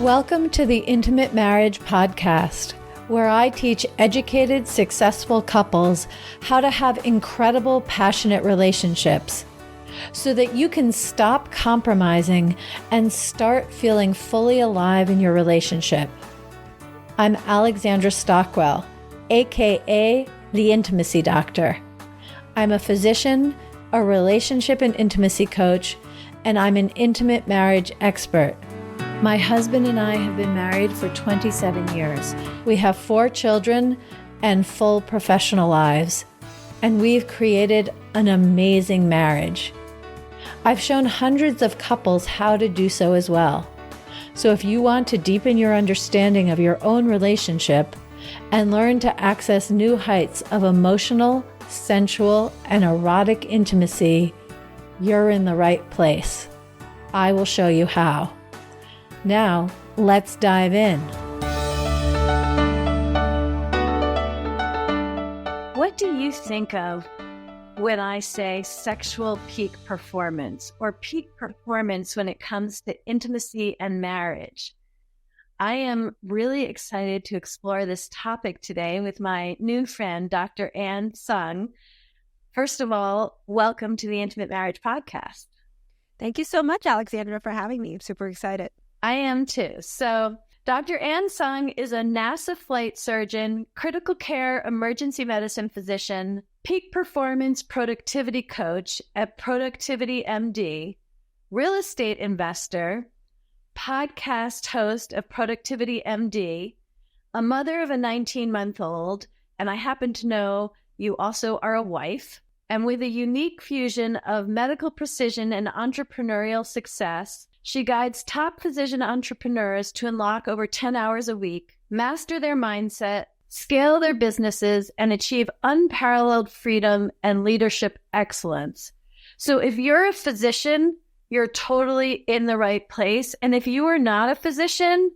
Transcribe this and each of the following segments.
Welcome to the Intimate Marriage Podcast, where I teach educated, successful couples how to have incredible, passionate relationships so that you can stop compromising and start feeling fully alive in your relationship. I'm Alexandra Stockwell, aka the Intimacy Doctor. I'm a physician, a relationship and intimacy coach, and I'm an intimate marriage expert. My husband and I have been married for 27 years. We have 4 children and full professional lives, and we've created an amazing marriage. I've shown hundreds of couples how to do so as well. So if you want to deepen your understanding of your own relationship and learn to access new heights of emotional, sensual, and erotic intimacy, you're in the right place. I will show you how. Now, let's dive in. What do you think of when I say sexual peak performance or peak performance when it comes to intimacy and marriage? I am really excited to explore this topic today with my new friend, Dr. Tsung. First of all, welcome to the Intimate Marriage Podcast. Thank you so much, Alexandra, for having me. I'm super excited. I am too. So Dr. Tsung is a NASA flight surgeon, critical care emergency medicine physician, peak performance productivity coach at Productivity MD, real estate investor, podcast host of Productivity MD, a mother of a 19-month-old, and I happen to know you also are a wife, and with a unique fusion of medical precision and entrepreneurial success, she guides top physician entrepreneurs to unlock over 10 hours a week, master their mindset, scale their businesses, and achieve unparalleled freedom and leadership excellence. So if you're a physician, you're totally in the right place. And if you are not a physician,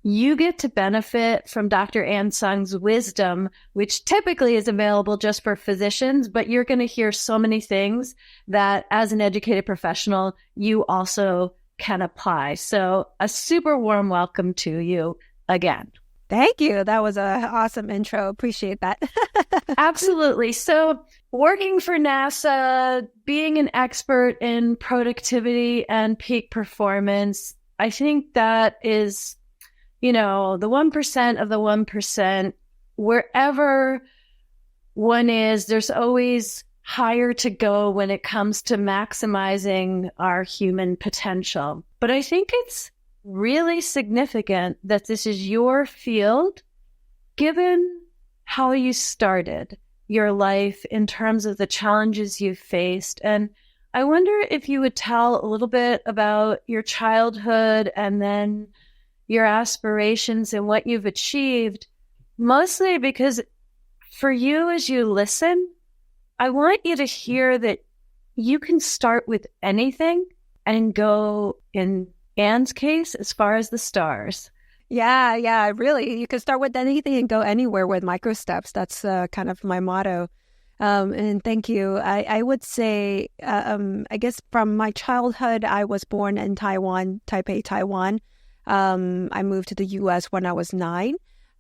you get to benefit from Dr. Tsung's wisdom, which typically is available just for physicians, but you're going to hear so many things that as an educated professional, you also can apply. So a super warm welcome to you again. Thank you. That was an awesome intro. Appreciate that. Absolutely. So working for NASA, being an expert in productivity and peak performance, I think that is, the 1% of the 1%, wherever one is, there's always higher to go when it comes to maximizing our human potential. But I think it's really significant that this is your field, given how you started your life in terms of the challenges you faced. And I wonder if you would tell a little bit about your childhood and then your aspirations and what you've achieved, mostly because for you as you listen, I want you to hear that you can start with anything and go, in Anne's case, as far as the stars. Yeah, really. You can start with anything and go anywhere with micro steps. That's kind of my motto. And thank you. I would say, I guess from my childhood, I was born in Taiwan, Taipei, Taiwan. I moved to the U.S. when I was 9.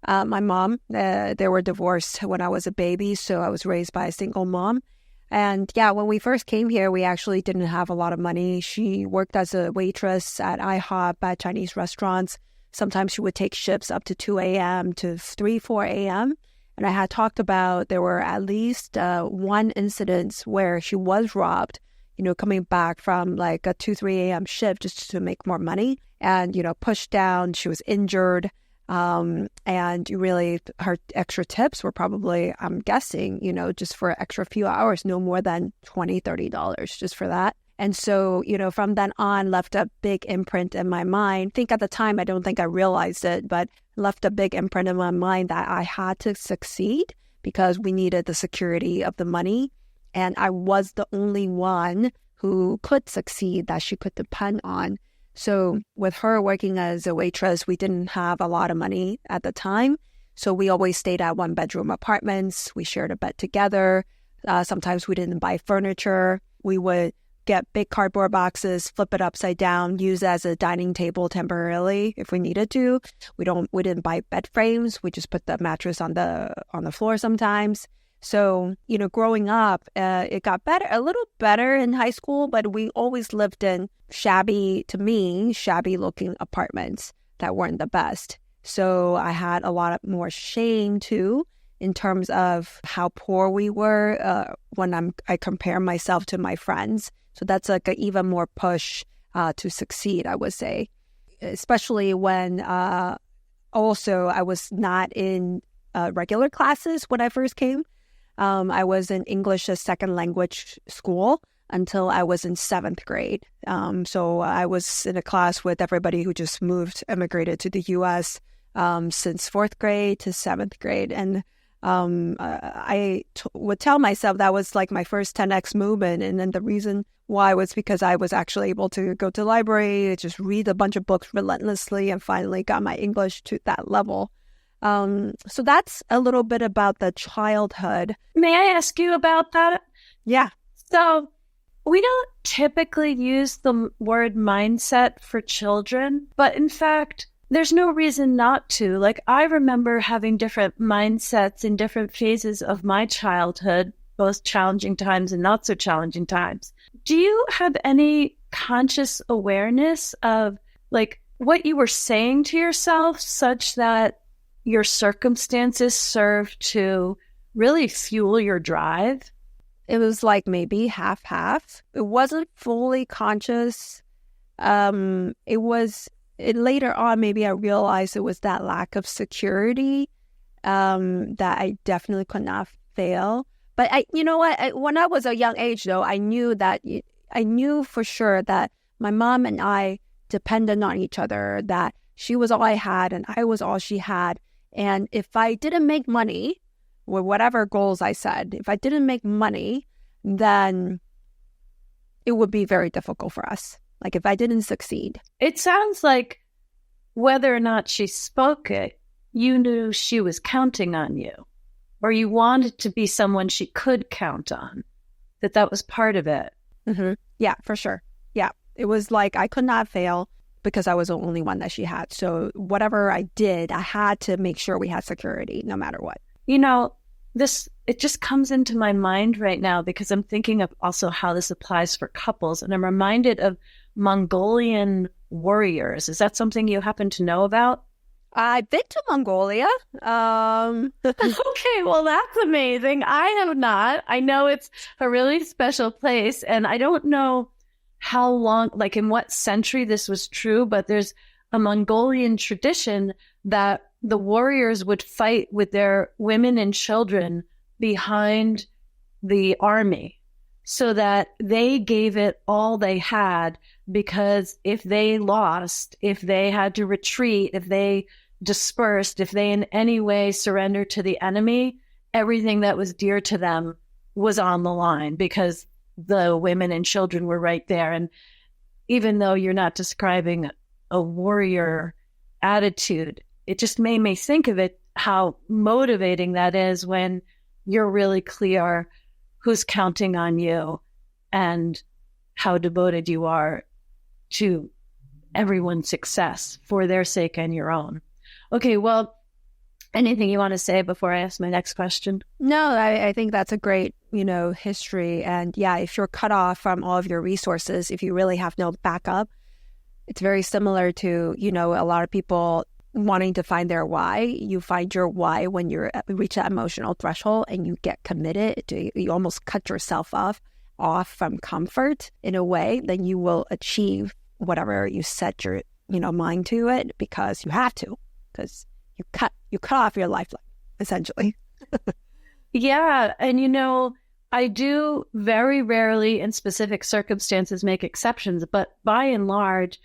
My mom, they were divorced when I was a baby, so I was raised by a single mom. And yeah, when we first came here, we actually didn't have a lot of money. She worked as a waitress at IHOP, at Chinese restaurants. Sometimes she would take shifts up to 2 a.m. to 3, 4 a.m. And I had talked about there were at least one incident where she was robbed, coming back from like a 2, 3 a.m. shift just to make more money and, pushed down. She was injured. And really her extra tips were probably, I'm guessing, just for an extra few hours, no more than $20, $30 just for that. And so, from then on, left a big imprint in my mind. I think at the time, I don't think I realized it, but left a big imprint in my mind that I had to succeed because we needed the security of the money. And I was the only one who could succeed that she could depend on. So with her working as a waitress, we didn't have a lot of money at the time. So we always stayed at 1-bedroom apartments. We shared a bed together. Sometimes we didn't buy furniture. We would get big cardboard boxes, flip it upside down, use as a dining table temporarily if we needed to. We didn't buy bed frames. We just put the mattress on the floor sometimes. So, growing up, it got a little better in high school, but we always lived in shabby looking apartments that weren't the best. So I had a lot more shame too, in terms of how poor we were when I compare myself to my friends. So that's like an even more push to succeed, I would say, especially when also I was not in regular classes when I first came. I was in English as second language school until I was in 7th grade. So I was in a class with everybody who just immigrated to the U.S. Since 4th grade to 7th grade. And I would tell myself that was like my first 10X movement. And then the reason why was because I was actually able to go to the library, just read a bunch of books relentlessly, and finally got my English to that level. So that's a little bit about the childhood. May I ask you about that? Yeah. So we don't typically use the word mindset for children, but in fact, there's no reason not to. Like, I remember having different mindsets in different phases of my childhood, both challenging times and not so challenging times. Do you have any conscious awareness of like what you were saying to yourself such that your circumstances serve to really fuel your drive? It was like maybe half. It wasn't fully conscious. Later on, maybe I realized it was that lack of security that I definitely could not fail. But when I was a young age, though, I knew for sure that my mom and I depended on each other, that she was all I had and I was all she had. And if I didn't make money, with whatever goals I said, if I didn't make money, then it would be very difficult for us. Like if I didn't succeed. It sounds like whether or not she spoke it, you knew she was counting on you, or you wanted to be someone she could count on, that was part of it. Mm-hmm. Yeah, for sure. Yeah. It was like I could not fail because I was the only one that she had. So whatever I did, I had to make sure we had security no matter what. It just comes into my mind right now because I'm thinking of also how this applies for couples. And I'm reminded of Mongolian warriors. Is that something you happen to know about? I've been to Mongolia. Okay, well, that's amazing. I have not. I know it's a really special place, and I don't know how long, like in what century this was true, but there's a Mongolian tradition that the warriors would fight with their women and children behind the army so that they gave it all they had, because if they lost, if they had to retreat, if they dispersed, if they in any way surrendered to the enemy, everything that was dear to them was on the line because the women and children were right there. And even though you're not describing a warrior attitude, it just made me think of it, how motivating that is when you're really clear who's counting on you and how devoted you are to everyone's success for their sake and your own. Okay, well, anything you want to say before I ask my next question? No, I think that's a great, history. And yeah, if you're cut off from all of your resources, if you really have no backup, it's very similar to, a lot of people wanting to find their why. You find your why when you reach that emotional threshold and you get committed. You almost cut yourself off from comfort in a way, then you will achieve whatever you set your mind to it, because you have to, because you cut off your lifeline essentially. Yeah, and I do very rarely in specific circumstances make exceptions, but by and large,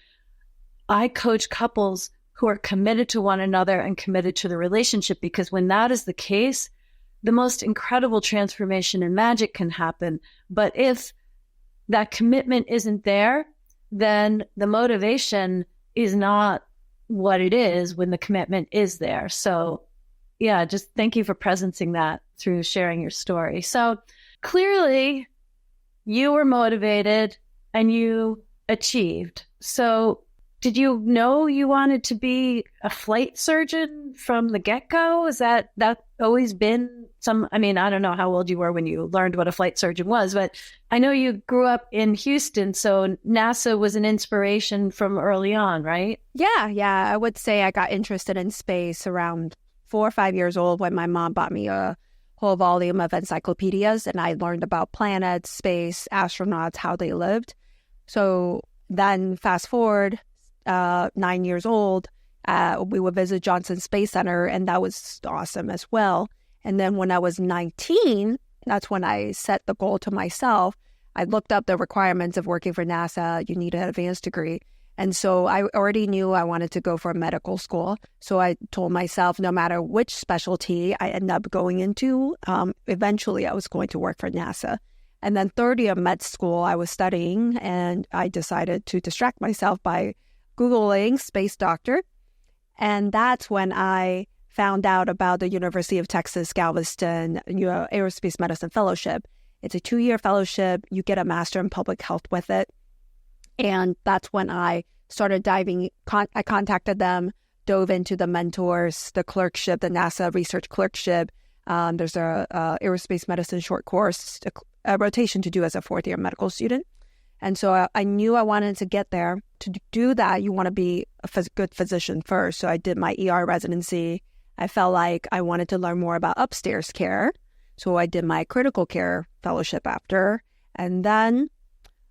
I coach couples who are committed to one another and committed to the relationship, because when that is the case, the most incredible transformation and magic can happen. But if that commitment isn't there, then the motivation is not what it is when the commitment is there. So yeah, just thank you for presencing that through sharing your story. So clearly you were motivated and you achieved. So did you know you wanted to be a flight surgeon from the get-go? Is that always been I don't know how old you were when you learned what a flight surgeon was, but I know you grew up in Houston, so NASA was an inspiration from early on, right? Yeah. I would say I got interested in space around 4 or 5 years old when my mom bought me a whole volume of encyclopedias, and I learned about planets, space, astronauts, how they lived. So then fast forward 9 years old, we would visit Johnson Space Center, and that was awesome as well. And then when I was 19, that's when I set the goal to myself. I looked up the requirements of working for NASA. You need an advanced degree. And so I already knew I wanted to go for medical school. So I told myself no matter which specialty I end up going into, eventually I was going to work for NASA. And then third year med school, I was studying, and I decided to distract myself by Googling space doctor. And that's when I found out about the University of Texas, Galveston, Aerospace Medicine Fellowship. It's a 2-year fellowship. You get a master in public health with it. And that's when I started diving. I contacted them, dove into the mentors, the clerkship, the NASA research clerkship. There's a aerospace medicine short course, a rotation to do as a 4th-year medical student. And so I knew I wanted to get there. To do that, you want to be a good physician first. So I did my ER residency. I felt like I wanted to learn more about upstairs care. So I did my critical care fellowship after. And then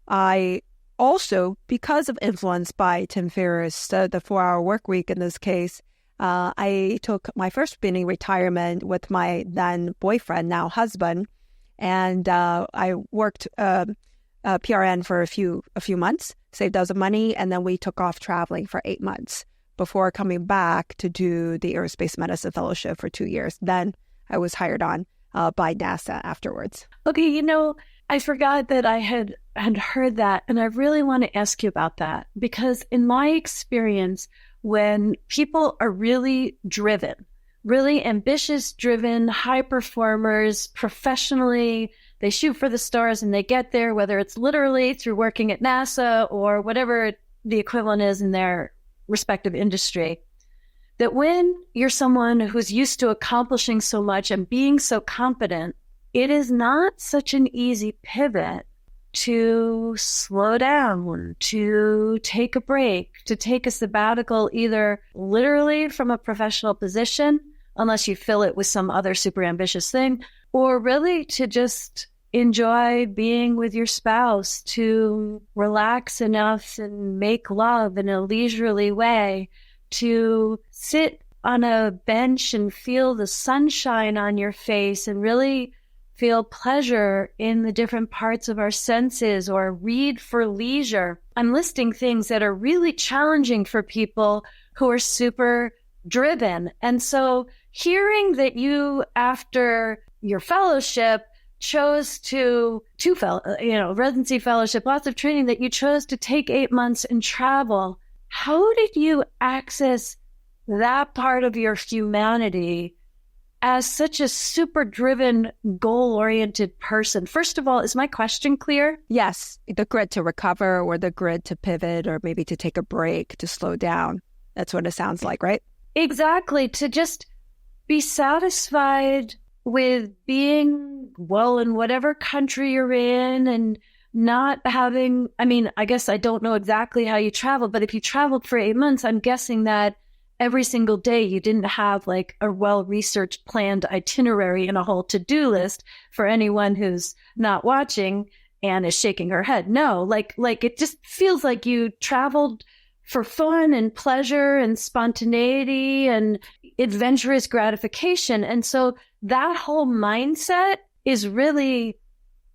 I also, because of influence by Tim Ferriss, the 4-hour work week in this case, I took my first mini retirement with my then boyfriend, now husband. And I worked PRN for a few months, saved us some money, and then we took off traveling for 8 months before coming back to do the Aerospace Medicine Fellowship for 2 years. Then I was hired on by NASA afterwards. Okay, I forgot that I had heard that, and I really want to ask you about that, because in my experience, when people are really driven, really ambitious, driven, high performers, professionally, they shoot for the stars and they get there, whether it's literally through working at NASA or whatever the equivalent is in their respective industry, that when you're someone who's used to accomplishing so much and being so competent, it is not such an easy pivot to slow down, to take a break, to take a sabbatical, either literally from a professional position, unless you fill it with some other super ambitious thing, or really to just enjoy being with your spouse, to relax enough and make love in a leisurely way, to sit on a bench and feel the sunshine on your face and really feel pleasure in the different parts of our senses, or read for leisure. I'm listing things that are really challenging for people who are super driven. And so hearing that you, after your fellowship, chose to residency fellowship, lots of training, that you chose to take 8 months and travel. How did you access that part of your humanity as such a super driven, goal-oriented person? First of all, is my question clear? Yes, the grit to recover, or the grit to pivot, or maybe to take a break, to slow down. That's what it sounds like, right? Exactly. To just be satisfied with being well in whatever country you're in, and not having, I guess I don't know exactly how you traveled, but if you traveled for 8 months, I'm guessing that every single day you didn't have like a well-researched planned itinerary and a whole to-do list. For anyone who's not watching and is shaking her head, no, like it just feels like you traveled for fun and pleasure and spontaneity and adventurous gratification. And so that whole mindset is really,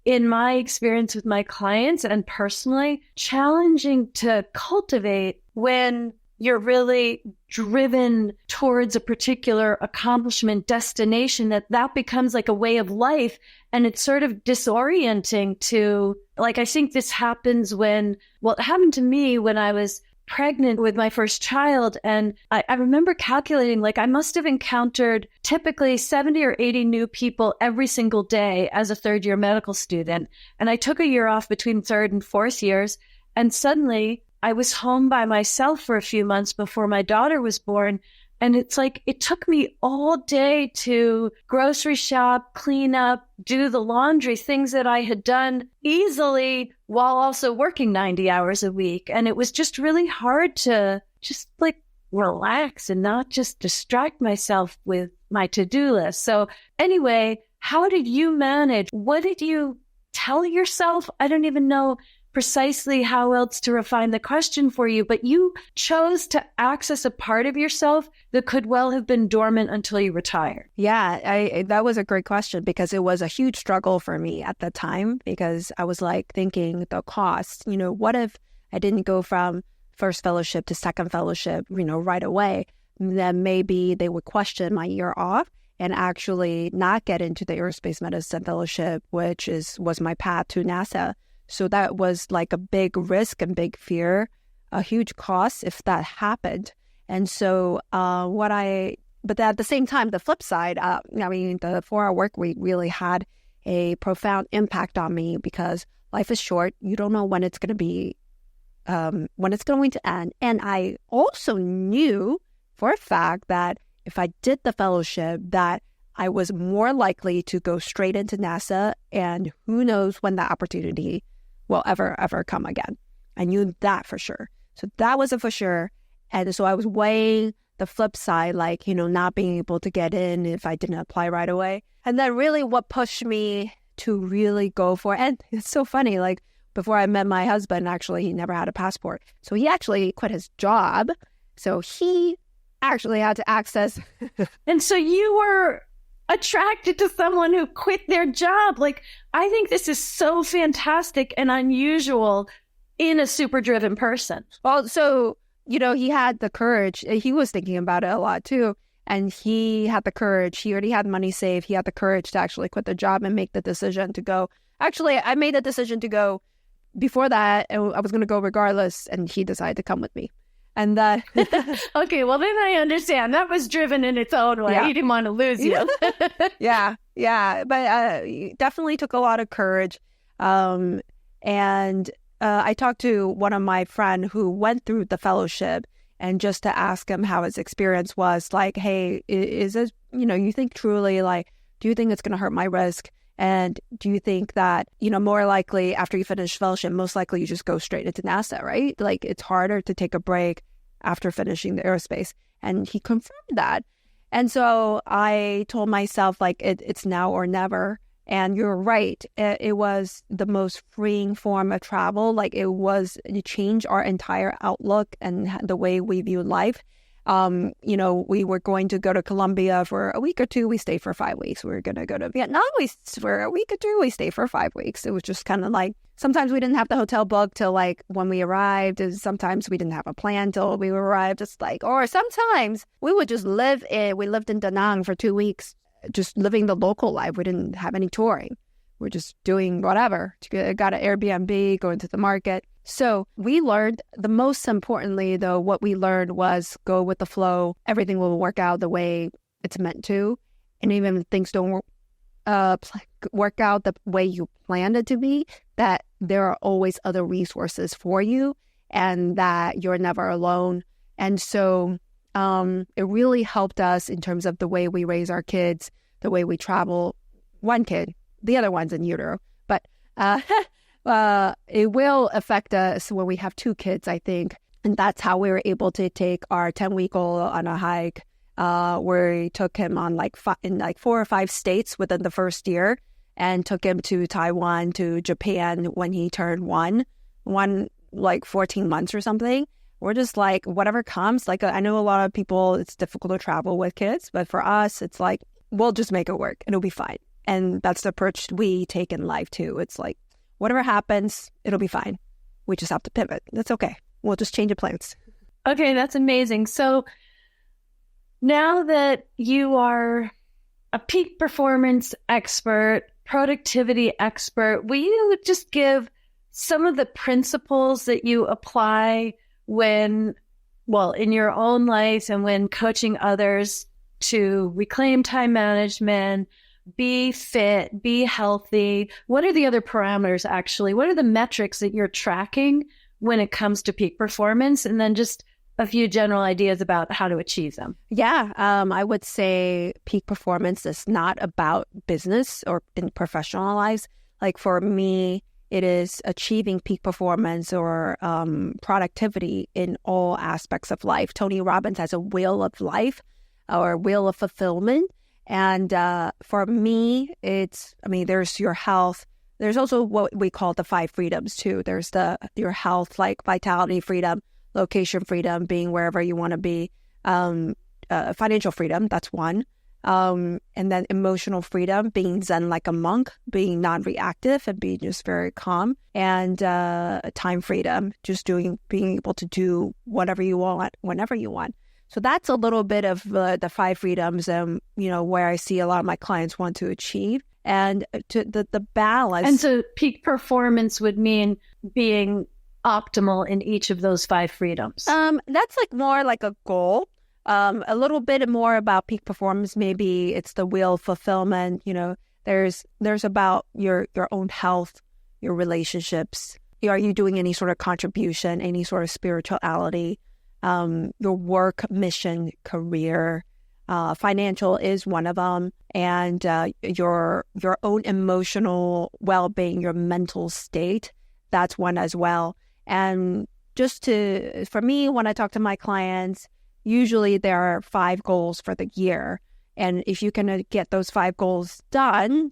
in my experience with my clients and personally, challenging to cultivate when you're really driven towards a particular accomplishment, destination, that becomes like a way of life. And it's sort of disorienting to, like, I think this happens it happened to me when I was pregnant with my first child. And I remember calculating, like, I must have encountered typically 70 or 80 new people every single day as a third-year medical student. And I took a year off between third and fourth years. And suddenly I was home by myself for a few months before my daughter was born. And it's like, it took me all day to grocery shop, clean up, do the laundry, things that I had done easily while also working 90 hours a week. And it was just really hard to just like relax and not just distract myself with my to-do list. So anyway, how did you manage? What did you tell yourself? I don't even know precisely how else to refine the question for you, but you chose to access a part of yourself that could well have been dormant until you retired. Yeah, that was a great question because it was a huge struggle for me at the time because I was like thinking the cost, what if I didn't go from first fellowship to second fellowship, right away, then maybe they would question my year off and actually not get into the aerospace medicine fellowship, which was my path to NASA. So that was like a big risk and big fear, a huge cost if that happened. And so but at the same time, the flip side, the 4-hour work week really had a profound impact on me because life is short. You don't know when it's going to be, when it's going to end. And I also knew for a fact that if I did the fellowship, that I was more likely to go straight into NASA, and who knows when that opportunity will ever come again. I knew that for sure. So that was a for sure. And so I was weighing the flip side, like, not being able to get in if I didn't apply right away. And then really what pushed me to really go for it. And it's so funny, like before I met my husband, actually, he never had a passport. So he actually quit his job. So he actually had to access. And so you were attracted to someone who quit their job. Like, I think this is so fantastic and unusual in a super driven person. Well, so, he had the courage. He was thinking about it a lot too. And he had the courage. He already had money saved. He had the courage to actually quit the job and make the decision to go. Actually, I made the decision to go before that. And I was going to go regardless. And he decided to come with me. And okay, well, then I understand. That was driven in its own way. Yeah. He didn't want to lose you. Yeah. But definitely took a lot of courage. And I talked to one of my friends who went through the fellowship and just to ask him how his experience was, like, hey, is it, you think truly, like, do you think it's going to hurt my risk? And do you think that, more likely after you finish fellowship, most likely you just go straight into NASA, right? Like, it's harder to take a break after finishing the aerospace. And he confirmed that. And so I told myself, like, it's now or never. And you're right. It was the most freeing form of travel. Like, it changed our entire outlook and the way we view life. We were going to go to Colombia for a week or two. We stayed for 5 weeks. We were going to go to Vietnam. For a week or two, we stayed for 5 weeks. It was just kind of like, sometimes we didn't have the hotel booked till like when we arrived. Sometimes we didn't have a plan till we arrived. Just like, or sometimes we would just we lived in Da Nang for 2 weeks, just living the local life. We didn't have any touring. We're just doing whatever. Got an Airbnb, going to the market. So we learned, the most importantly, though, what we learned was go with the flow. Everything will work out the way it's meant to. And even if things don't work out the way you planned it to be, that there are always other resources for you and that you're never alone. And so it really helped us in terms of the way we raise our kids, the way we travel. One kid, the other one's in utero. But it will affect us when we have 2 kids, I think. And that's how we were able to take our 10-week-old on a hike where we took him on in 4 or 5 states within the first year and took him to Taiwan, to Japan when he turned one, like 14 months or something. We're just like, whatever comes. Like, I know a lot of people, it's difficult to travel with kids, but for us, it's like, we'll just make it work. It'll be fine. And that's the approach we take in life too. It's like, whatever happens, it'll be fine. We just have to pivot. That's okay. We'll just change the plans. Okay, that's amazing. So now that you are a peak performance expert, productivity expert, will you just give some of the principles that you apply in your own life and when coaching others to reclaim time management, be fit, be healthy? What are the other parameters actually? What are the metrics that you're tracking when it comes to peak performance? And then just a few general ideas about how to achieve them. Yeah, I would say peak performance is not about business or in professional lives. Like for me, it is achieving peak performance or productivity in all aspects of life. Tony Robbins has a wheel of life or wheel of fulfillment. And for me, there's your health. There's also what we call the 5 freedoms too. There's your health, like vitality freedom, location freedom, being wherever you want to be, financial freedom, that's one. And then emotional freedom, being zen like a monk, being non-reactive and being just very calm. And time freedom, just being able to do whatever you want, whenever you want. So that's a little bit of the 5 freedoms, where I see a lot of my clients want to achieve. And to the balance. And so peak performance would mean being optimal in each of those 5 freedoms. That's more like a goal. A little bit more about peak performance. Maybe it's the wheel of fulfillment. There's about your own health, your relationships. Are you doing any sort of contribution, any sort of spirituality? Your work, mission, career, financial is one of them, and your own emotional well-being, your mental state, that's one as well. And for me, when I talk to my clients, usually there are 5 goals for the year. And if you can get those 5 goals done,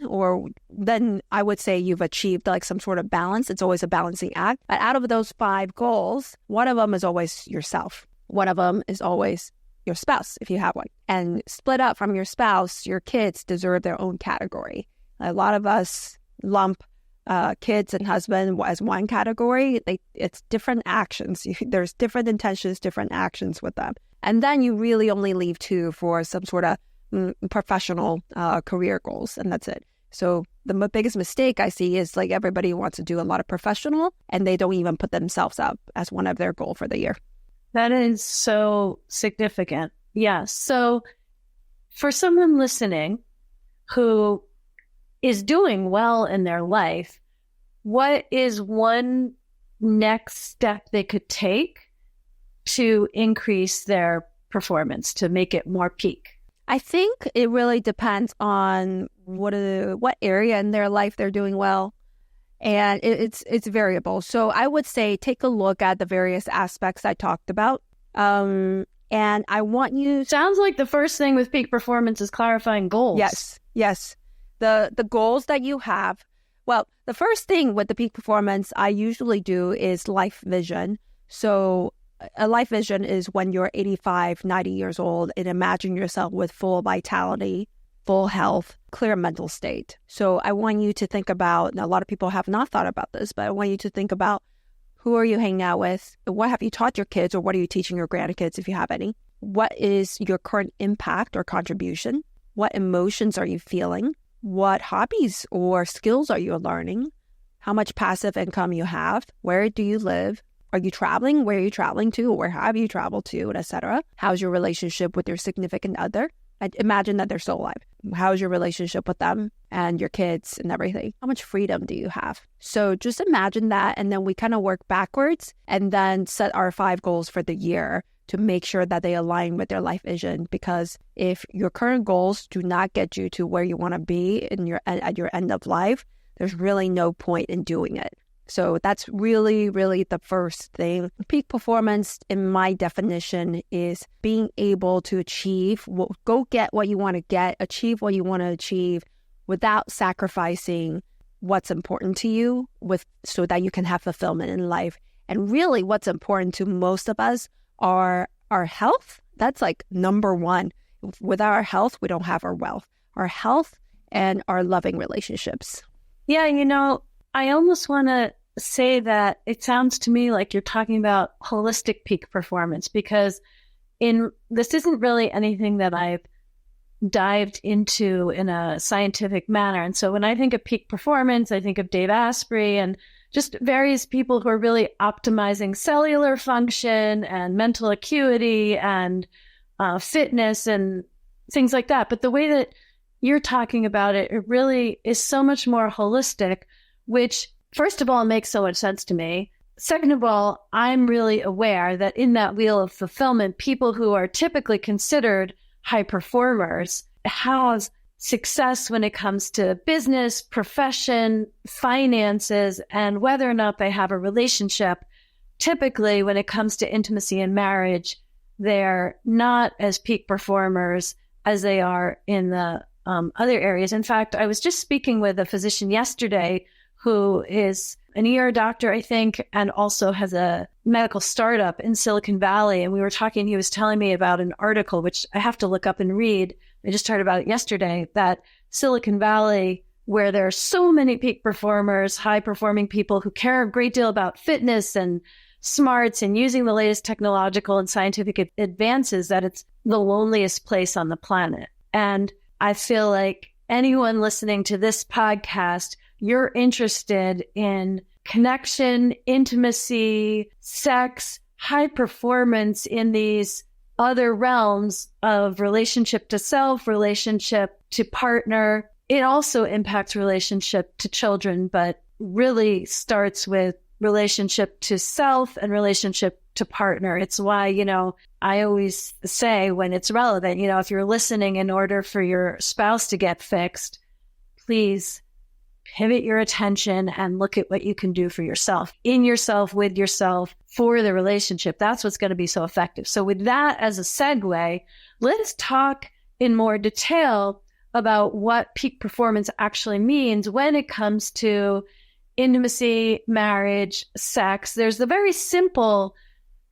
then I would say you've achieved some sort of balance. It's always a balancing act. But out of those 5 goals, one of them is always yourself. One of them is always your spouse, if you have one. And split up from your spouse, your kids deserve their own category. A lot of us lump kids and husband as one category. It's different actions. There's different intentions, different actions with them. And then you really only leave 2 for some sort of professional career goals, and that's it. So the biggest mistake I see is everybody wants to do a lot of professional, and they don't even put themselves up as one of their goal for the year. That is so significant. Yeah. So for someone listening who is doing well in their life, what is one next step they could take to increase their performance, to make it more peak? I think it really depends on what area in their life they're doing well. And it's variable. So I would say take a look at the various aspects I talked about. And I want you... Sounds like the first thing with peak performance is clarifying goals. Yes. The goals that you have. Well, the first thing with the peak performance I usually do is life vision. So a life vision is when you're 85, 90 years old and imagine yourself with full vitality, full health, clear mental state. So I want you to think about, a lot of people have not thought about this, but I want you to think about who are you hanging out with? What have you taught your kids, or what are you teaching your grandkids if you have any? What is your current impact or contribution? What emotions are you feeling? What hobbies or skills are you learning? How much passive income you have? Where do you live? Are you traveling? Where are you traveling to? Where have you traveled to, etc.? How's your relationship with your significant other? Imagine that they're still alive. How's your relationship with them and your kids and everything? How much freedom do you have? So just imagine that, and then we kind of work backwards and then set our 5 goals for the year to make sure that they align with their life vision. Because if your current goals do not get you to where you want to be at your end of life, there's really no point in doing it. So that's really, really the first thing. Peak performance, in my definition, is being able to go get what you want to get, achieve what you want to achieve without sacrificing what's important to you so that you can have fulfillment in life. And really what's important to most of us are our health. That's number one. Without our health, we don't have our wealth. Our health and our loving relationships. Yeah, I almost want to say that it sounds to me like you're talking about holistic peak performance, because this isn't really anything that I've dived into in a scientific manner. And so when I think of peak performance, I think of Dave Asprey and just various people who are really optimizing cellular function and mental acuity and fitness and things like that. But the way that you're talking about it, it really is so much more holistic, which first of all makes so much sense to me. Second of all, I'm really aware that in that wheel of fulfillment, people who are typically considered high performers have success when it comes to business, profession, finances, and whether or not they have a relationship. Typically, when it comes to intimacy and marriage, they're not as peak performers as they are in the other areas. In fact, I was just speaking with a physician yesterday who is an ER doctor, I think, and also has a medical startup in Silicon Valley. And we were talking, he was telling me about an article, which I have to look up and read. I just heard about it yesterday, that Silicon Valley, where there are so many peak performers, high performing people who care a great deal about fitness and smarts and using the latest technological and scientific advances, that it's the loneliest place on the planet. And I feel like anyone listening to this podcast, you're interested in connection, intimacy, sex, high performance in these other realms of relationship to self, relationship to partner. It also impacts relationship to children, but really starts with relationship to self and relationship to partner. It's why, I always say when it's relevant, if you're listening in order for your spouse to get fixed, please pivot your attention and look at what you can do for yourself, in yourself, with yourself, for the relationship. That's what's going to be so effective. So with that as a segue, let's talk in more detail about what peak performance actually means when it comes to intimacy, marriage, sex. There's the very simple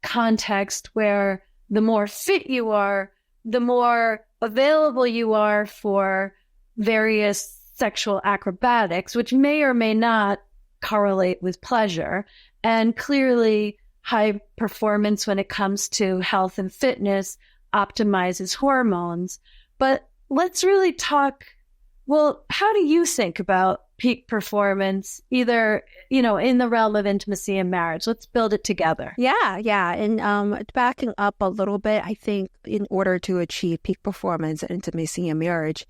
context where the more fit you are, the more available you are for various sexual acrobatics, which may or may not correlate with pleasure. And clearly, high performance when it comes to health and fitness optimizes hormones. But let's really talk, well, how do you think about peak performance, either, in the realm of intimacy and marriage? Let's build it together. Yeah. And backing up a little bit, I think in order to achieve peak performance in intimacy and marriage,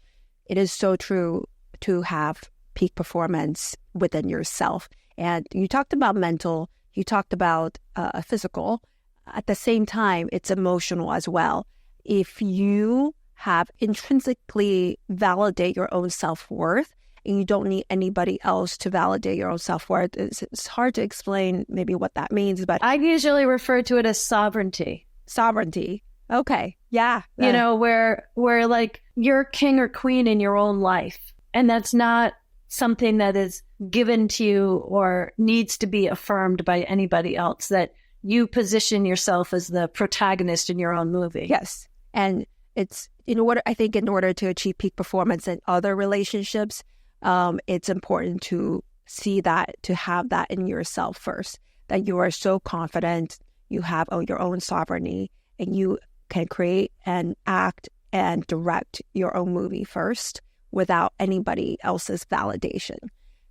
it is so true to have peak performance within yourself. And you talked about mental, you talked about physical. At the same time, it's emotional as well. If you have intrinsically validate your own self-worth, and you don't need anybody else to validate your own self-worth, it's hard to explain maybe what that means, but I usually refer to it as sovereignty. Sovereignty. Okay. Yeah. Where like you're king or queen in your own life. And that's not something that is given to you or needs to be affirmed by anybody else, that you position yourself as the protagonist in your own movie. Yes. And it's in order to achieve peak performance in other relationships, it's important to see that, to have that in yourself first, that you are so confident, you have your own sovereignty, and you can create and act and direct your own movie first without anybody else's validation.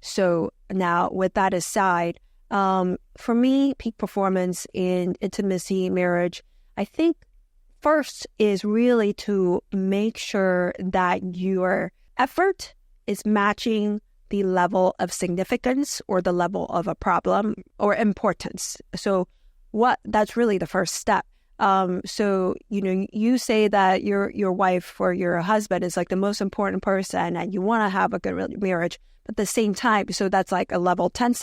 So now with that aside, for me, peak performance in intimacy, marriage, I think first is really to make sure that your effort is matching the level of significance or the level of a problem or importance. So that's really the first step. So, you say that your wife or your husband is like the most important person and you want to have a good marriage, but at the same time, so that's like a level 10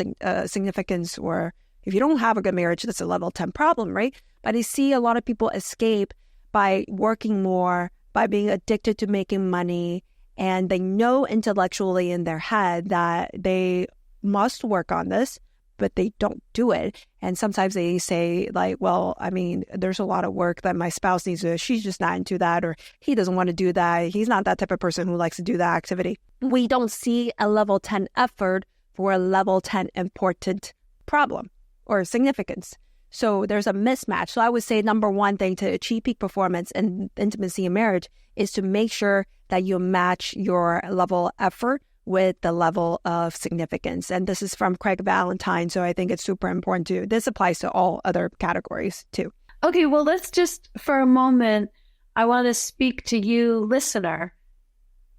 significance, or if you don't have a good marriage, that's a level 10 problem, right? But I see a lot of people escape by working more, by being addicted to making money, and they know intellectually in their head that they must work on this, but they don't do it. And sometimes they say like, well, I mean, there's a lot of work that my spouse needs to do. She's just not into that, or he doesn't want to do that. He's not that type of person who likes to do that activity. We don't see a level 10 effort for a level 10 important problem or significance. So there's a mismatch. So I would say number one thing to achieve peak performance in intimacy and marriage is to make sure that you match your level effort with the level of significance. And this is from Craig Valentine. So I think it's super important too. This applies to all other categories too. Okay, well, let's just, for a moment, I want to speak to you, listener.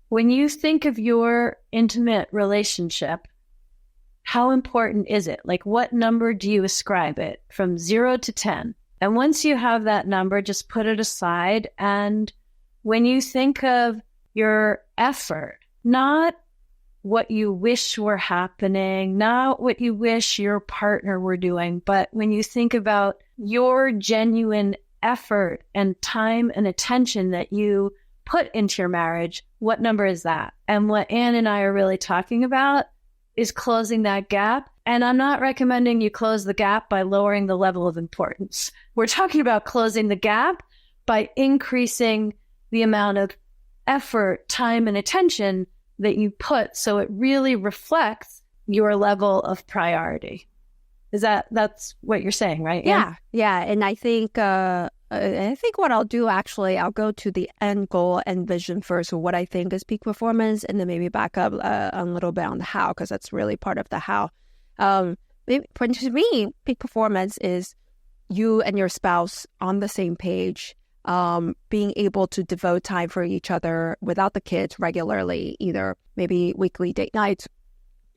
When you think of your intimate relationship, how important is it? Like, what number do you ascribe it from 0 to 10? And once you have that number, just put it aside. And when you think of your effort, not what you wish were happening, not what you wish your partner were doing, but when you think about your genuine effort and time and attention that you put into your marriage, what number is that? And what Anne and I are really talking about is closing that gap. And I'm not recommending you close the gap by lowering the level of importance. We're talking about closing the gap by increasing the amount of effort, time, and attention that you put so it really reflects your level of priority. That's what you're saying, right? Anne? Yeah. And I think what I'll do, actually, I'll go to the end goal and vision first, or what I think is peak performance, and then maybe back up a little bit on the how, because that's really part of the how. To me, peak performance is you and your spouse on the same page, being able to devote time for each other without the kids regularly, either maybe weekly date nights,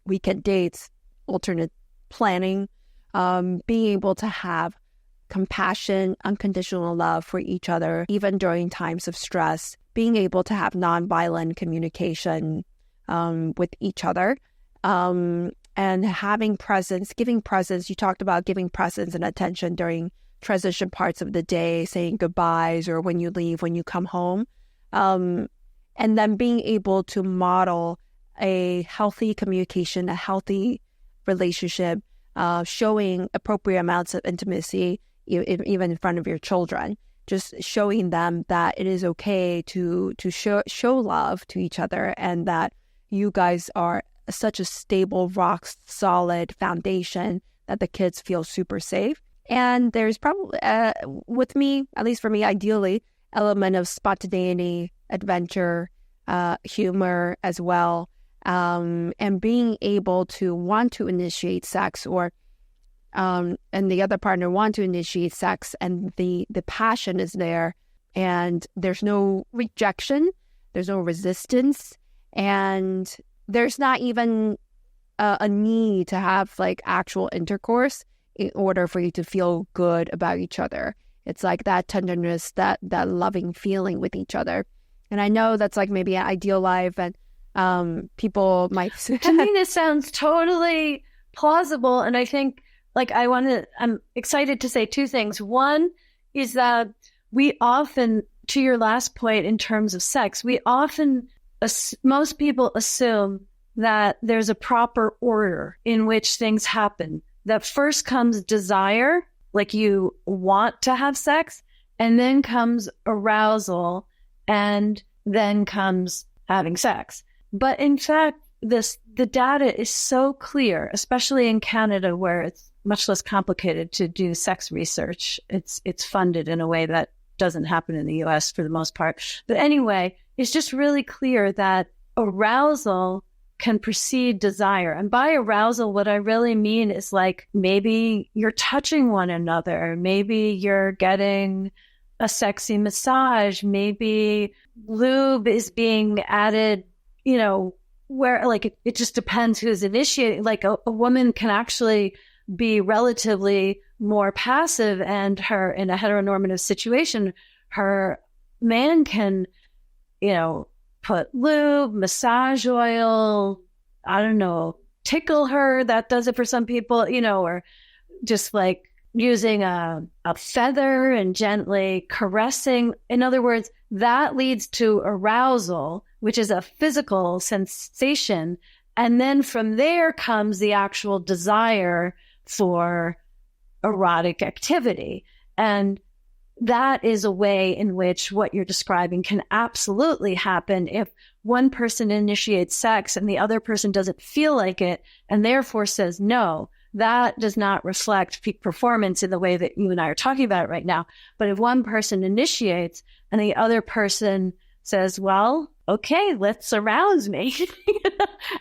weekend dates, alternate planning, being able to have compassion, unconditional love for each other, even during times of stress, being able to have nonviolent communication with each other, and having presence, giving presence. You talked about giving presence and attention during transition parts of the day, saying goodbyes, or when you leave, when you come home. And then being able to model a healthy communication, a healthy relationship, showing appropriate amounts of intimacy, even in front of your children, just showing them that it is okay to show love to each other, and that you guys are such a stable, rock solid foundation that the kids feel super safe. And there's probably, with me, at least for me, ideally, element of spontaneity, adventure, humor as well, and being able to want to initiate sex, or and the other partner want to initiate sex, and the passion is there, and there's no rejection, there's no resistance, and there's not even a need to have like actual intercourse in order for you to feel good about each other. It's like that tenderness, that loving feeling with each other. And I know that's like maybe an ideal life, and people might say, to me, this sounds totally plausible. And I think, I'm excited to say two things. One is that we often, to your last point in terms of sex, most people assume that there's a proper order in which things happen. That first comes desire, like you want to have sex, and then comes arousal, and then comes having sex. But in fact, the data is so clear, especially in Canada, where it's much less complicated to do sex research. It's funded in a way that doesn't happen in the US for the most part. But anyway, it's just really clear that arousal can precede desire. And by arousal, what I really mean is like maybe you're touching one another, maybe you're getting a sexy massage, maybe lube is being added, where like it just depends who's initiating. Like a woman can actually be relatively more passive, and in a heteronormative situation, her man can, put lube, massage oil, I don't know, tickle her. That does it for some people, or just like using a feather and gently caressing. In other words, that leads to arousal, which is a physical sensation. And then from there comes the actual desire for erotic activity. And that is a way in which what you're describing can absolutely happen if one person initiates sex and the other person doesn't feel like it and therefore says no. That does not reflect peak performance in the way that you and I are talking about it right now. But if one person initiates and the other person says, well, okay, let's arouse me.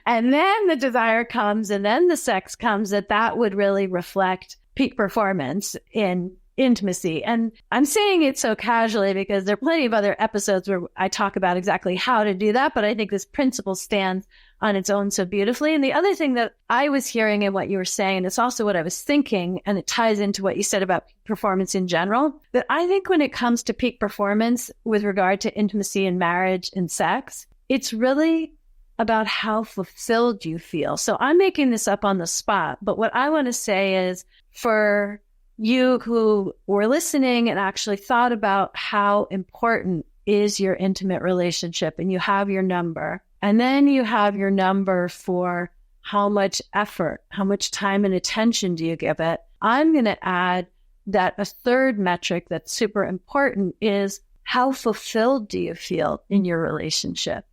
And then the desire comes and then the sex comes, that would really reflect peak performance in intimacy. And I'm saying it so casually because there are plenty of other episodes where I talk about exactly how to do that. But I think this principle stands on its own so beautifully. And the other thing that I was hearing in what you were saying, and it's also what I was thinking, and it ties into what you said about performance in general, that I think when it comes to peak performance with regard to intimacy and marriage and sex, it's really about how fulfilled you feel. So I'm making this up on the spot, but what I want to say is, for you who were listening and actually thought about how important is your intimate relationship, and you have your number, and then you have your number for how much effort, how much time and attention do you give it, I'm going to add that a third metric that's super important is how fulfilled do you feel in your relationship?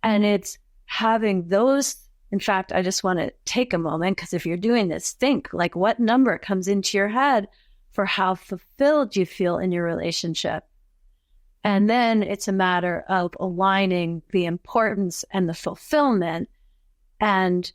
And it's having those. In fact, I just want to take a moment, because if you're doing this, think like what number comes into your head for how fulfilled you feel in your relationship. And then it's a matter of aligning the importance and the fulfillment. And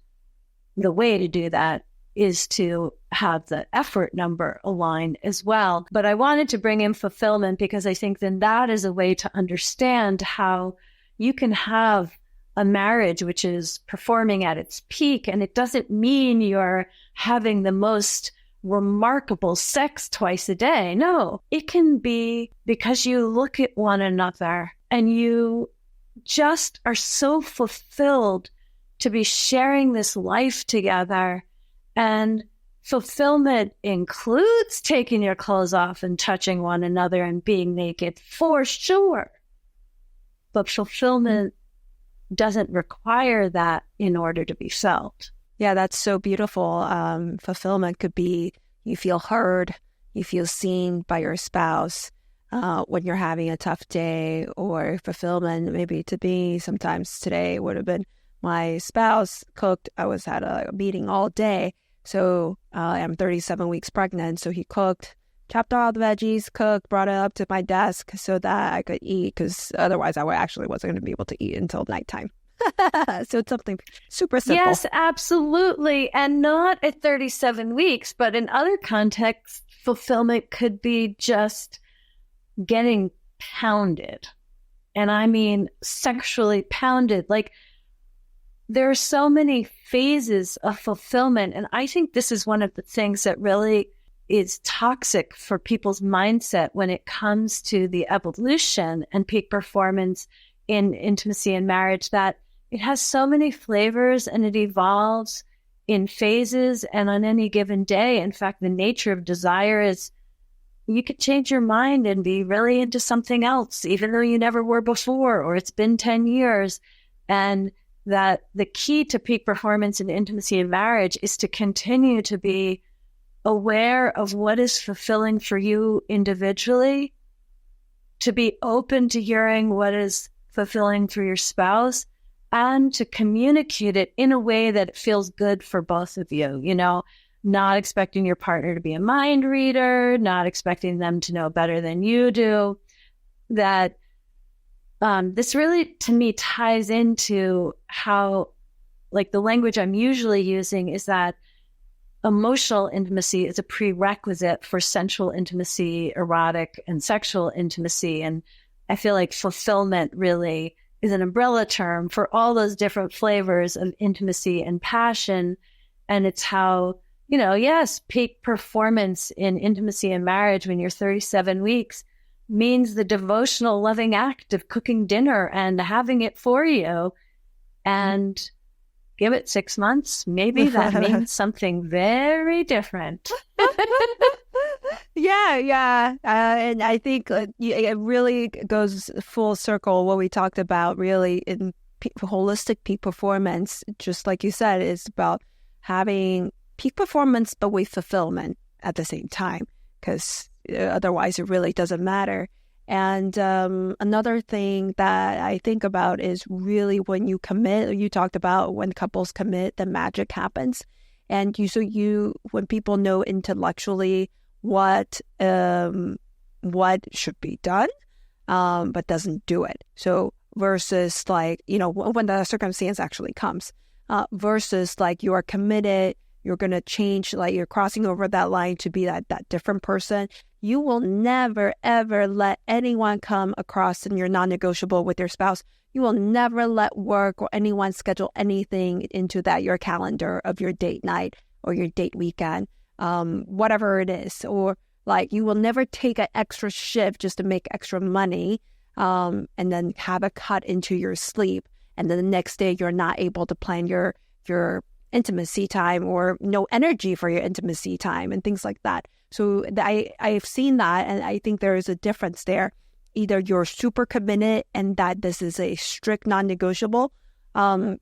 the way to do that is to have the effort number aligned as well. But I wanted to bring in fulfillment because I think then that is a way to understand how you can have a marriage which is performing at its peak. And it doesn't mean you're having the most remarkable sex twice a day. No, it can be because you look at one another and you just are so fulfilled to be sharing this life together. And fulfillment includes taking your clothes off and touching one another and being naked, for sure. But fulfillment doesn't require that in order to be felt. Yeah, that's so beautiful. Fulfillment could be you feel heard, you feel seen by your spouse when you're having a tough day, or fulfillment maybe to be sometimes today would have been my spouse cooked. I was at a meeting all day, so I'm 37 weeks pregnant, so he cooked, chopped all the veggies, cooked, brought it up to my desk so that I could eat, because otherwise I wasn't going to be able to eat until nighttime. So it's something super simple. Yes, absolutely. And not at 37 weeks, but in other contexts, fulfillment could be just getting pounded. And I mean sexually pounded. Like, there are so many phases of fulfillment. And I think this is one of the things that really is toxic for people's mindset when it comes to the evolution and peak performance in intimacy and marriage, that it has so many flavors and it evolves in phases and on any given day. In fact, the nature of desire is you could change your mind and be really into something else, even though you never were before, or it's been 10 years. And that the key to peak performance in intimacy and marriage is to continue to be aware of what is fulfilling for you individually, to be open to hearing what is fulfilling for your spouse, and to communicate it in a way that feels good for both of you. You know, not expecting your partner to be a mind reader, not expecting them to know better than you do. That this really, to me, ties into how, like, the language I'm usually using is that emotional intimacy is a prerequisite for sensual intimacy, erotic and sexual intimacy. And I feel like fulfillment really is an umbrella term for all those different flavors of intimacy and passion. And it's how, you know, yes, peak performance in intimacy and marriage when you're 37 weeks means the devotional, loving act of cooking dinner and having it for you. And give it 6 months, maybe that means something very different. Yeah. And I think it really goes full circle what we talked about really in holistic peak performance. Just like you said, is about having peak performance, but with fulfillment at the same time, because otherwise it really doesn't matter. And another thing that I think about is really when you commit. You talked about when couples commit, the magic happens. And when people know intellectually what should be done, but doesn't do it. So versus like, when the circumstance actually comes, versus like you are committed, you're going to change, like you're crossing over that line to be that different person. You will never, ever let anyone come across in your non-negotiable with your spouse. You will never let work or anyone schedule anything into your calendar of your date night or your date weekend, whatever it is. Or like you will never take an extra shift just to make extra money, and then have a cut into your sleep. And then the next day you're not able to plan your intimacy time or no energy for your intimacy time and things like that. So I've seen that, and I think there is a difference there. Either you're super committed and that this is a strict non-negotiable,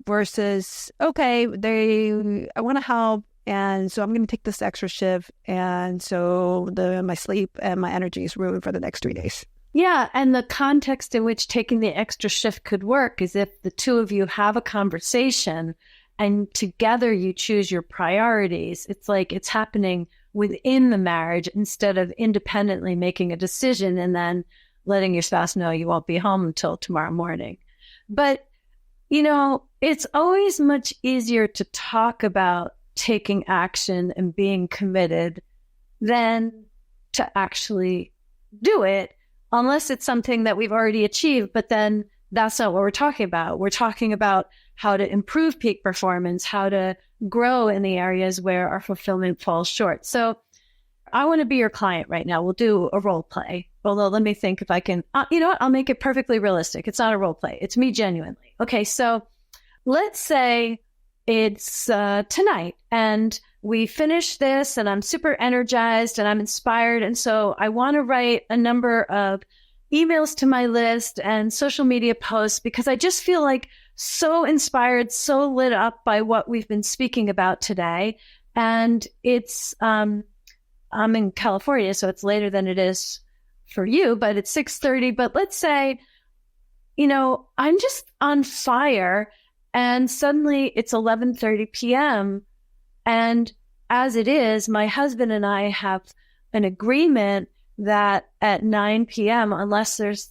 versus, okay, I want to help, and so I'm going to take this extra shift, and so my sleep and my energy is ruined for the next 3 days. Yeah, and the context in which taking the extra shift could work is if the two of you have a conversation and together you choose your priorities. It's like it's happening within the marriage instead of independently making a decision and then letting your spouse know you won't be home until tomorrow morning. But, it's always much easier to talk about taking action and being committed than to actually do it, unless it's something that we've already achieved. But then that's not what we're talking about. We're talking about how to improve peak performance, how to grow in the areas where our fulfillment falls short. So I want to be your client right now. We'll do a role play. Although let me think if I can, you know what? I'll make it perfectly realistic. It's not a role play. It's me genuinely. Okay. So let's say it's tonight and we finish this and I'm super energized and I'm inspired. And so I want to write a number of emails to my list and social media posts because I just feel like so inspired, so lit up by what we've been speaking about today. And it's, I'm in California, so it's later than it is for you, but it's 6:30. But let's say, I'm just on fire and suddenly it's 11:30 p.m. And as it is, my husband and I have an agreement that at 9 p.m., unless there's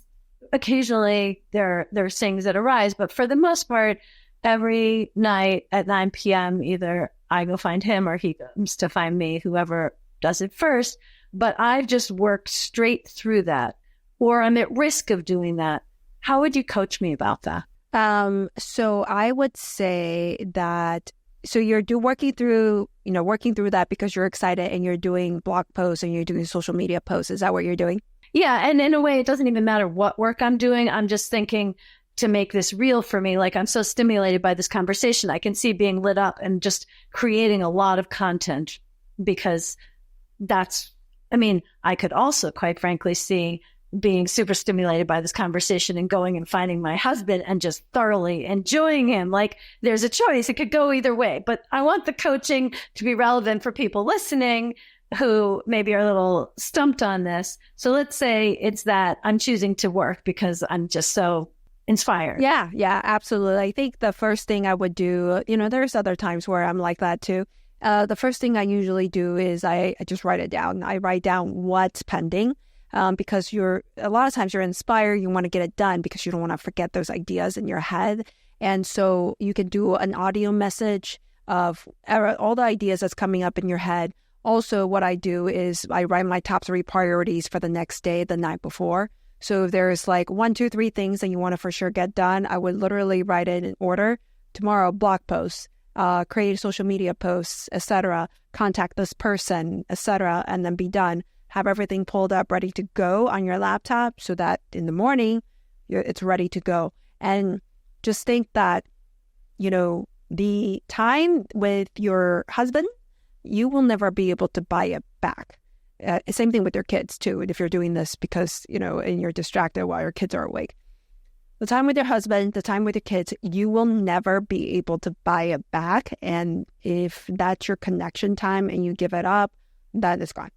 occasionally there's things that arise, but for the most part, every night at 9 p.m., either I go find him or he comes to find me, whoever does it first. But I've just worked straight through that, or I'm at risk of doing that. How would you coach me about that? So I would say that, so you're working through that because you're excited and you're doing blog posts and you're doing social media posts. Is that what you're doing? Yeah. And in a way, it doesn't even matter what work I'm doing. I'm just thinking to make this real for me. Like I'm so stimulated by this conversation. I can see being lit up and just creating a lot of content because I could also quite frankly see being super stimulated by this conversation and going and finding my husband and just thoroughly enjoying him. Like there's a choice. It could go either way, but I want the coaching to be relevant for people listening who maybe are a little stumped on this. So let's say it's that I'm choosing to work because I'm just so inspired. Yeah, absolutely. I think the first thing I would do, there's other times where I'm like that too. The first thing I usually do is I just write it down. I write down what's pending. Because a lot of times you're inspired, you want to get it done because you don't want to forget those ideas in your head. And so you can do an audio message of all the ideas that's coming up in your head. Also, what I do is I write my top 3 priorities for the next day, the night before. So if there's like 1, 2, 3 things that you want to for sure get done, I would literally write it in order. Tomorrow, blog posts, create social media posts, etc., contact this person, etc., and then be done. Have everything pulled up, ready to go on your laptop so that in the morning, it's ready to go. And just think that, the time with your husband, you will never be able to buy it back. Same thing with your kids too. And if you're doing this because, and you're distracted while your kids are awake. The time with your husband, the time with your kids, you will never be able to buy it back. And if that's your connection time and you give it up, that is gone.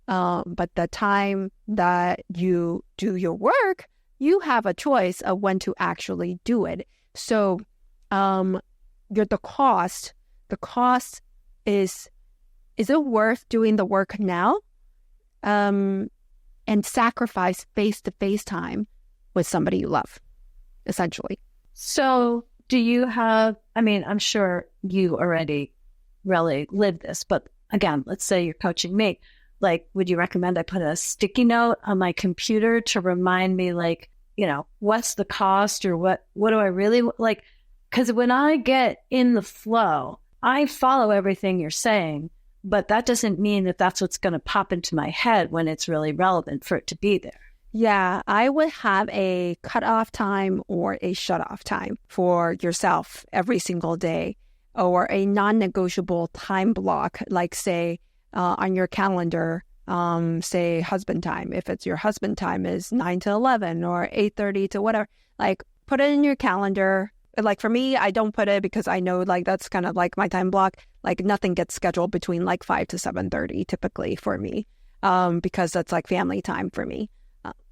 But the time that you do your work, you have a choice of when to actually do it. So the cost is it worth doing the work now and sacrifice face-to-face time with somebody you love? essentially. So do you have, I mean, I'm sure you already really lived this, but again, let's say you're coaching me. Like, would you recommend I put a sticky note on my computer to remind me, like, what's the cost, or what do I really like? Because when I get in the flow, I follow everything you're saying, but that doesn't mean that that's what's going to pop into my head when it's really relevant for it to be there. Yeah, I would have a cutoff time or a shut-off time for yourself every single day, or a non-negotiable time block, like say on your calendar, say husband time. If it's your husband time is 9 to 11 or 8:30 to whatever, like put it in your calendar. Like for me, I don't put it because I know like that's kind of like my time block. Like nothing gets scheduled between like 5 to 7:30 typically for me, because that's like family time for me.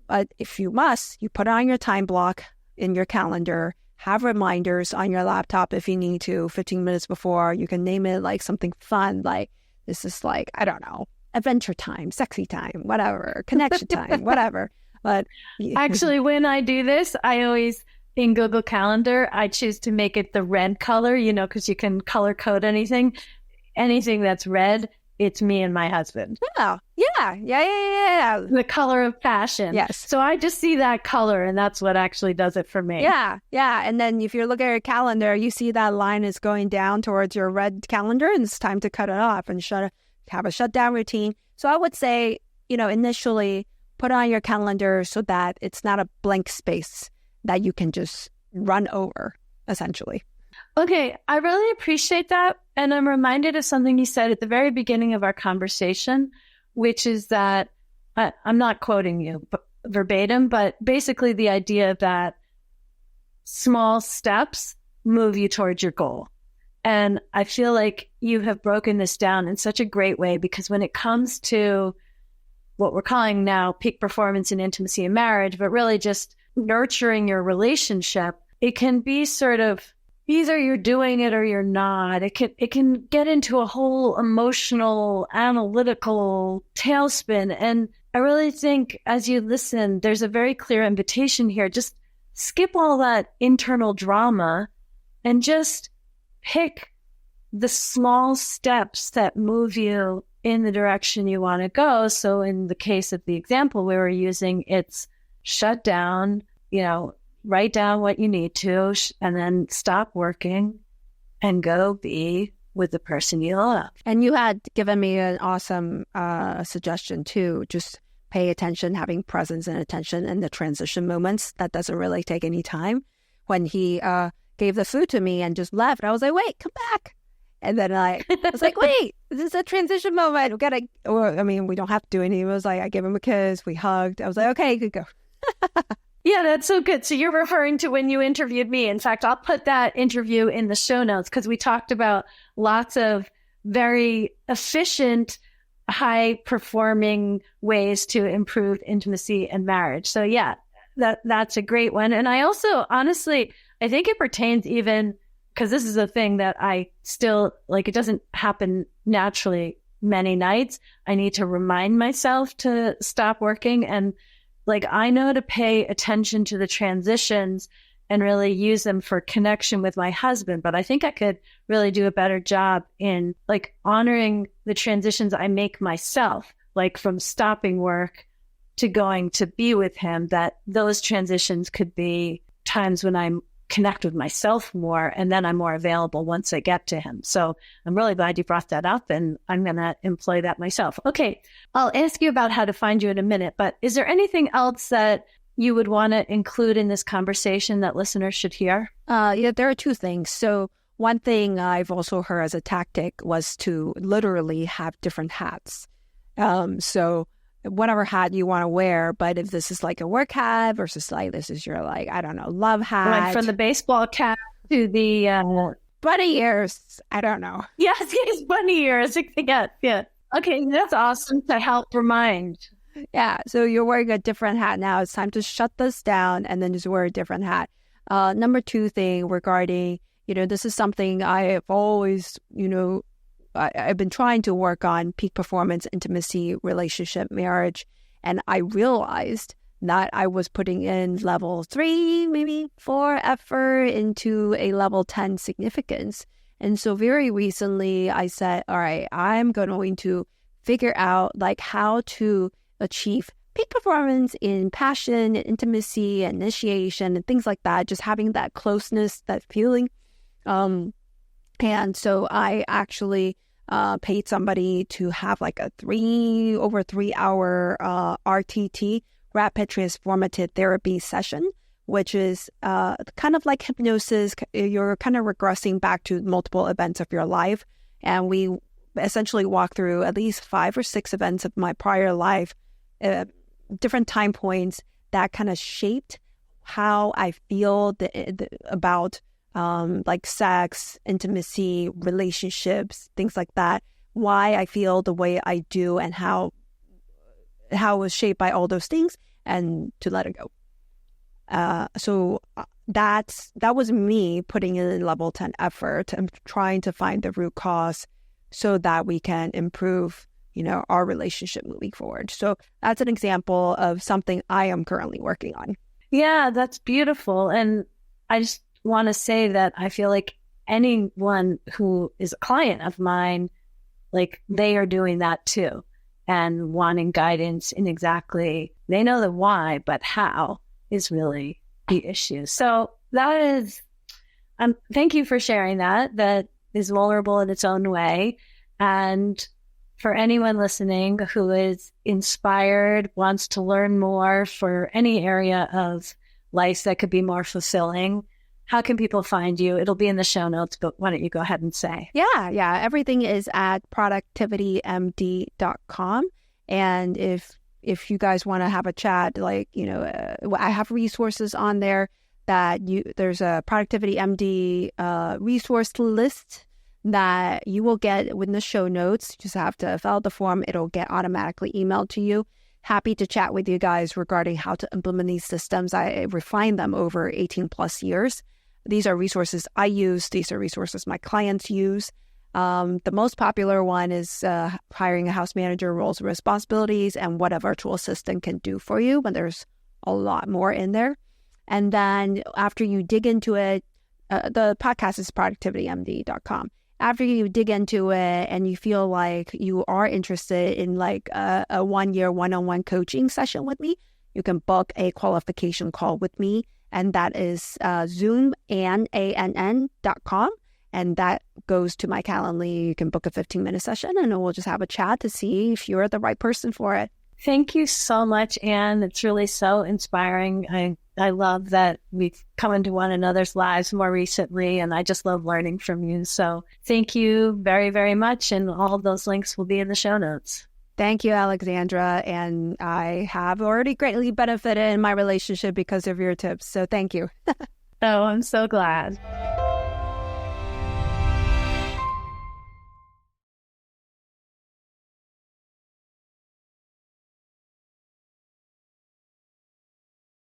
But if you must, you put it on your time block in your calendar, have reminders on your laptop if you need to, 15 minutes before. You can name it like something fun, like this is like, I don't know, adventure time, sexy time, whatever, connection time, whatever. But actually, when I do this, I always, in Google Calendar, I choose to make it the red color, because you can color code anything that's red. It's me and my husband. Yeah. The color of passion. Yes. So I just see that color, and that's what actually does it for me. Yeah. And then if you look at your calendar, you see that line is going down towards your red calendar, and it's time to cut it off and have a shutdown routine. So I would say, initially put on your calendar so that it's not a blank space that you can just run over, essentially. Okay, I really appreciate that. And I'm reminded of something you said at the very beginning of our conversation, which is that, I'm not quoting you verbatim, but basically the idea that small steps move you towards your goal. And I feel like you have broken this down in such a great way, because when it comes to what we're calling now peak performance in intimacy and marriage, but really just nurturing your relationship, it can be sort of either you're doing it or you're not. It can get into a whole emotional, analytical tailspin. And I really think as you listen, there's a very clear invitation here. Just skip all that internal drama and just pick the small steps that move you in the direction you want to go. So in the case of the example we were using, it's shut down, write down what you need to, and then stop working and go be with the person you love. And you had given me an awesome suggestion too. Just pay attention, having presence and attention in the transition moments. That doesn't really take any time. When he gave the food to me and just left, I was like, wait, come back. And then I was like, wait, this is a transition moment. We don't have to do anything. It was like, I gave him a kiss, we hugged. I was like, okay, good go. Yeah, that's so good. So you're referring to when you interviewed me. In fact, I'll put that interview in the show notes, because we talked about lots of very efficient, high-performing ways to improve intimacy and marriage. So yeah, that's a great one. And I also, honestly, I think it pertains even, because this is a thing that I still, it doesn't happen naturally many nights. I need to remind myself to stop working, and I know to pay attention to the transitions and really use them for connection with my husband. But I think I could really do a better job in honoring the transitions I make myself, from stopping work to going to be with him, that those transitions could be times when I'm connect with myself more, and then I'm more available once I get to him. So I'm really glad you brought that up, and I'm going to employ that myself. Okay, I'll ask you about how to find you in a minute, but is there anything else that you would want to include in this conversation that listeners should hear? Yeah, there are two things. So one thing I've also heard as a tactic was to literally have different hats. So whatever hat you want to wear, but if this is a work hat versus this is your I don't know, love hat. From the baseball cap to the bunny ears. I don't know. Yes, bunny ears. Yeah. Okay, that's awesome to help remind. Yeah, so you're wearing a different hat now. It's time to shut this down and then just wear a different hat. Number two thing regarding, this is something I have always, I've been trying to work on peak performance, intimacy, relationship, marriage. And I realized that I was putting in level 3, maybe 4 effort into a level 10 significance. And so very recently I said, all right, I'm going to figure out like how to achieve peak performance in passion, intimacy, initiation, and things like that, just having that closeness, that feeling. And so I actually paid somebody to have like a 3 hour RTT, rapid transformative therapy session, which is kind of like hypnosis. You're kind of regressing back to multiple events of your life. And we essentially walk through at least 5 or 6 events of my prior life, different time points that kind of shaped how I feel about like sex, intimacy, relationships, things like that, why I feel the way I do and how it was shaped by all those things, and to let it go. So that was me putting in level 10 effort and trying to find the root cause so that we can improve, our relationship moving forward. So that's an example of something I am currently working on. Yeah, that's beautiful. And I just want to say that I feel like anyone who is a client of mine, like they are doing that too and wanting guidance in exactly, they know the why, but how is really the issue. So that is, thank you for sharing that. That is vulnerable in its own way. And for anyone listening who is inspired, wants to learn more for any area of life that could be more fulfilling, how can people find you? It'll be in the show notes, but why don't you go ahead and say? Yeah. Everything is at productivitymd.com. And if you guys want to have a chat, like, I have resources on there there's a Productivity MD resource list that you will get within the show notes. You just have to fill out the form. It'll get automatically emailed to you. Happy to chat with you guys regarding how to implement these systems. I refined them over 18 plus years. These are resources I use. These are resources my clients use. The most popular one is hiring a house manager, roles and responsibilities, and what a virtual assistant can do for you, but there's a lot more in there. And then after you dig into it, the podcast is productivitymd.com. After you dig into it and you feel like you are interested in like a 1-year one-on-one coaching session with me, you can book a qualification call with me. And that is zoom.com. And that goes to my Calendly. You can book a 15-minute session and we'll just have a chat to see if you're the right person for it. Thank you so much, Anne. It's really so inspiring. I love that we've come into one another's lives more recently, and I just love learning from you. So thank you very, very much. And all of those links will be in the show notes. Thank you, Alexandra. And I have already greatly benefited in my relationship because of your tips. So thank you. Oh, I'm so glad.